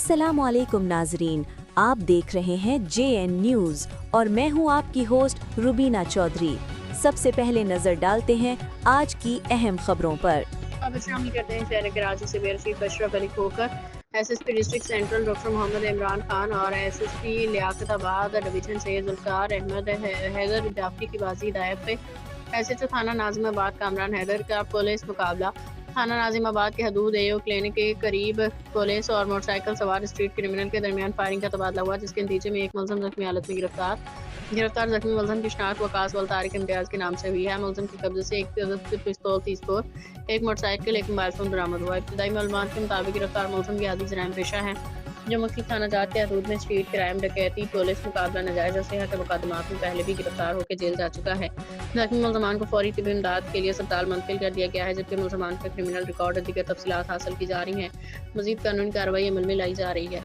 अस्सलामु अलैकुम नाजरीन, आप देख रहे हैं JN न्यूज़ और मैं हूं आपकी होस्ट रुबीना चौधरी। सबसे पहले नजर डालते हैं आज की अहम खबरों पर। अब शामिल करते हैं शहर कराची से बेरशीफ Ashraf Ali Khokhar, SSP district central doctor Mohammad Imran Khan और SSP लियाकताबाद डिवीजन से जुल्फकार अहमद हैदर जाफरी की बाजी हिदायत पे SHO थाना नाजिमाबाद कामरान हैदर का पुलिस मुकाबला। थाना नाजिमाबाद के हदूद AO क्लिनिक के करीब पुलिस और मोटरसाइकिल सवार स्ट्रीट क्रिमिनल के दरमियान फायरिंग का तबादला हुआ, जिसके नतीजे में एक मुलजम जख्मी हालत में गिरफ्तार जख्मी मुलजम की शनाख्त वकास वल तारिक इम्तियाज के नाम से हुई है। मुलजम के कब्जे से एक पिस्तौल 30 बोर, एक मोटरसाइकिल, एक मोबाइल फोन बरामद हुआ। इब्तदाई मालूमात के मुताबिक गिरफ्तार मुलजम की आदि जराइम पेशा है जो मुख्तलिफ थाना जात के हदूद में स्ट्रीट क्राइम, डकैती, पुलिस मुकाबला, नाजायज असलहा के मुकदमात में पहले भी गिरफ्तार होकर जेल जा चुका है। जख्मी मुलजमान को फौरी तिब्बी इमदाद के लिए अस्पताल मुंतकिल कर दिया गया है, जबकि मुलजमान का क्रिमिनल रिकॉर्ड और दीगर तफसीलात हासिल की जा रही हैं। मजीद कानूनी कार्रवाई अमल में लाई जा रही है।